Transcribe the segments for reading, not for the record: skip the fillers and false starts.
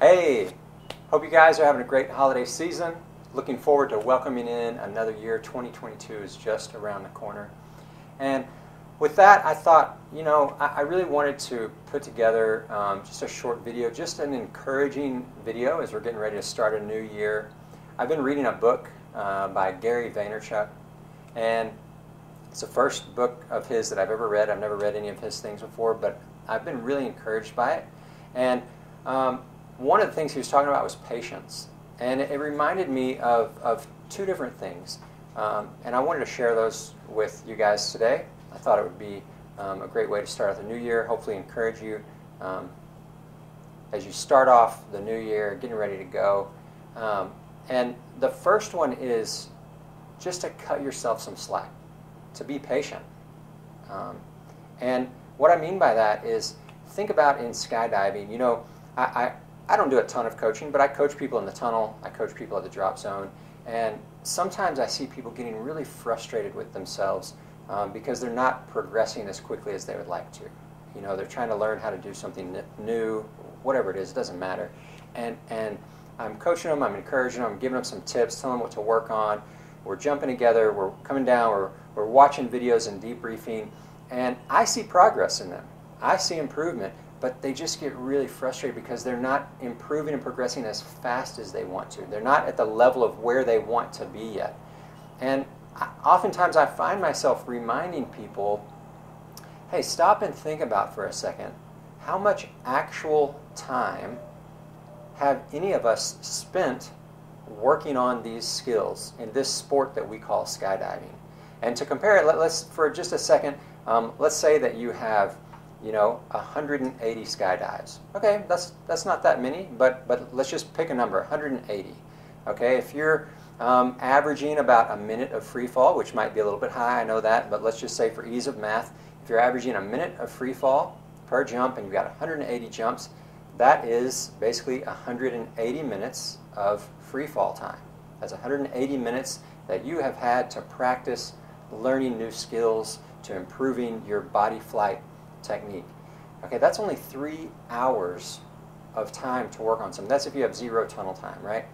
Hey, hope you guys are having a great holiday season. Looking forward to welcoming in another year. 2022 is just around the corner. And with that, I thought, I really wanted to put together just a short video, just an encouraging video as we're getting ready to start a new year. I've been reading a book by Gary Vaynerchuk, and it's the first book of his that I've ever read. I've never read any of his things before, but I've been really encouraged by it. And one of the things he was talking about was patience. And it reminded me of two different things. And I wanted to share those with you guys today. I thought it would be a great way to start out the new year, hopefully encourage you as you start off the new year, getting ready to go. And the first one is just to cut yourself some slack, to be patient. And what I mean by that is, think about in skydiving, I don't do a ton of coaching, but I coach people in the tunnel, I coach people at the drop zone, and sometimes I see people getting really frustrated with themselves because they're not progressing as quickly as they would like to. They're trying to learn how to do something new, whatever it is, it doesn't matter. And I'm coaching them, I'm encouraging them, I'm giving them some tips, telling them what to work on. We're jumping together, we're coming down, we're watching videos and debriefing, and I see progress in them. I see improvement, but they just get really frustrated because they're not improving and progressing as fast as they want to. They're not at the level of where they want to be yet. And oftentimes I find myself reminding people, hey, stop and think about for a second, how much actual time have any of us spent working on these skills in this sport that we call skydiving? And to compare it, let's for just a second, let's say that you have 180 skydives. Okay, that's not that many, but let's just pick a number, 180. Okay, if you're averaging about a minute of free fall, which might be a little bit high, I know that, but let's just say for ease of math, if you're averaging a minute of free fall per jump and you've got 180 jumps, that is basically 180 minutes of free fall time. That's 180 minutes that you have had to practice learning new skills, to improving your body flight technique. Okay, that's only 3 hours of time to work on something. That's if you have zero tunnel time, right?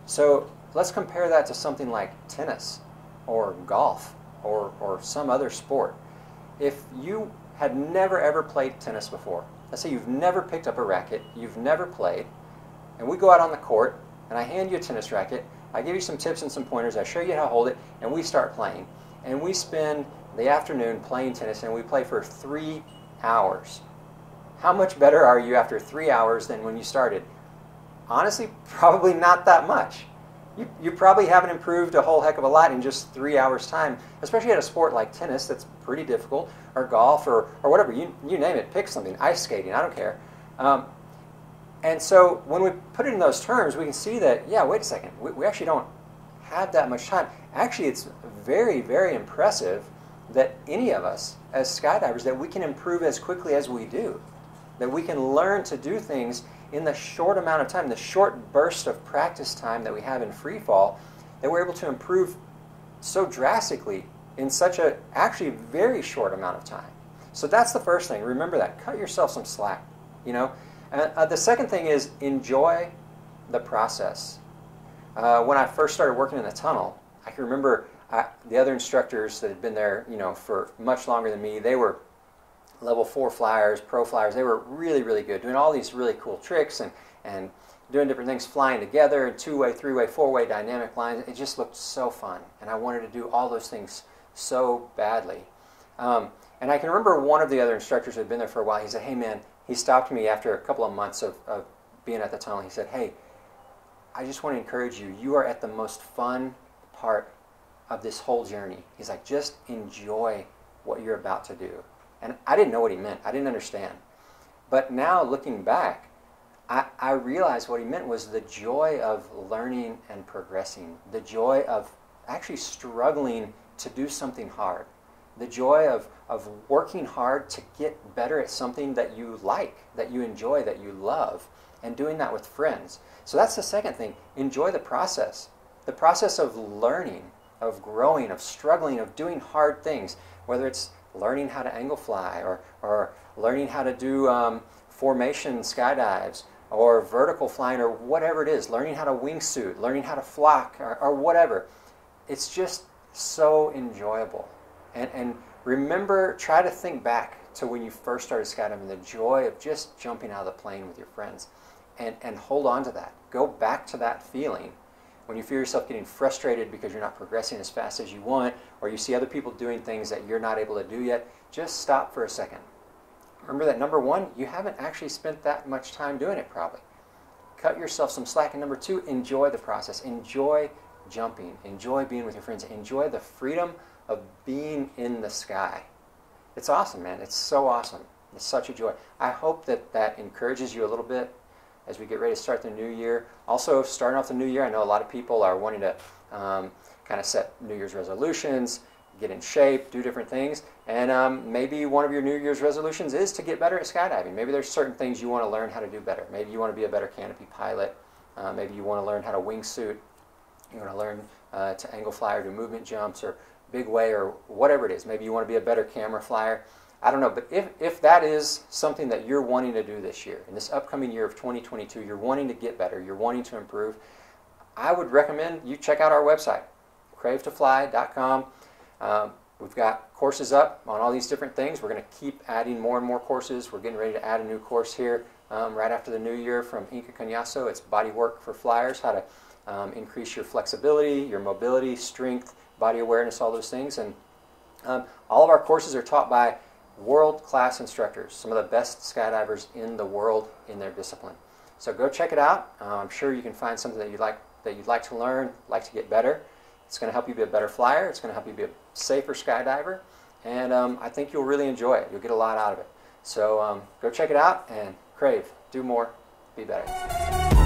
So let's compare that to something like tennis or golf or some other sport. If you had never ever played tennis before, let's say you've never picked up a racket, you've never played, and we go out on the court and I hand you a tennis racket, I give you some tips and some pointers, I show you how to hold it, and we start playing. And we spend the afternoon playing tennis, and we play for 3 hours. How much better are you after 3 hours than when you started? Honestly, probably not that much. You probably haven't improved a whole heck of a lot in just 3 hours time, especially at a sport like tennis that's pretty difficult, or golf, or whatever, you name it, pick something, ice skating, I don't care. And so when we put it in those terms, we can see that, yeah, wait a second, we actually don't have that much time. Actually, it's very, very impressive that any of us as skydivers, that we can improve as quickly as we do, that we can learn to do things in the short amount of time, the short burst of practice time that we have in free fall, that we're able to improve so drastically in such a actually very short amount of time. So that's the first thing. Remember that. Cut yourself some slack. The second thing is enjoy the process. When I first started working in the tunnel, I can remember the other instructors that had been there, for much longer than me. They were level 4 flyers, pro flyers. They were really, really good, doing all these really cool tricks and doing different things, flying together, 2-way, 3-way, 4-way dynamic lines. It just looked so fun, and I wanted to do all those things so badly. And I can remember one of the other instructors who had been there for a while. He said, hey man, he stopped me after a couple of months of being at the tunnel. He said, hey, I just want to encourage you. You are at the most fun part of this whole journey. He's like, just enjoy what you're about to do. And I didn't know what he meant. I didn't understand. But now looking back, I realized what he meant was the joy of learning and progressing, the joy of actually struggling to do something hard, the joy of working hard to get better at something that you like, that you enjoy, that you love, and doing that with friends. So that's the second thing. Enjoy the process of learning, of growing, of struggling, of doing hard things, whether it's learning how to angle fly or learning how to do formation skydives, or vertical flying, or whatever it is, learning how to wingsuit, learning how to flock, or whatever. It's just so enjoyable. And remember, try to think back to when you first started skydiving, the joy of just jumping out of the plane with your friends, and hold on to that. Go back to that feeling. When you feel yourself getting frustrated because you're not progressing as fast as you want, or you see other people doing things that you're not able to do yet, just stop for a second. Remember that, number one, you haven't actually spent that much time doing it probably. Cut yourself some slack. And number two, enjoy the process. Enjoy jumping. Enjoy being with your friends. Enjoy the freedom of being in the sky. It's awesome, man. It's so awesome. It's such a joy. I hope that that encourages you a little bit as we get ready to start the new year. Also, starting off the new year, I know a lot of people are wanting to kind of set New Year's resolutions, get in shape, do different things, and maybe one of your New Year's resolutions is to get better at skydiving. Maybe there's certain things you want to learn how to do better. Maybe you want to be a better canopy pilot. Maybe you want to learn how to wingsuit. You want to learn to angle fly or do movement jumps or big way or whatever it is. Maybe you want to be a better camera flyer. I don't know, but if that is something that you're wanting to do this year, in this upcoming year of 2022, you're wanting to get better, you're wanting to improve, I would recommend you check out our website, cravetofly.com. We've got courses up on all these different things. We're going to keep adding more and more courses. We're getting ready to add a new course here right after the new year from Inca Cunyaso. It's body work for flyers, how to increase your flexibility, your mobility, strength, body awareness, all those things. And all of our courses are taught by world-class instructors, some of the best skydivers in the world in their discipline. So go check it out. I'm sure you can find something that you'd like to learn, like to get better. It's going to help you be a better flyer. It's going to help you be a safer skydiver. And I think you'll really enjoy it. You'll get a lot out of it. So go check it out and crave, do more, be better.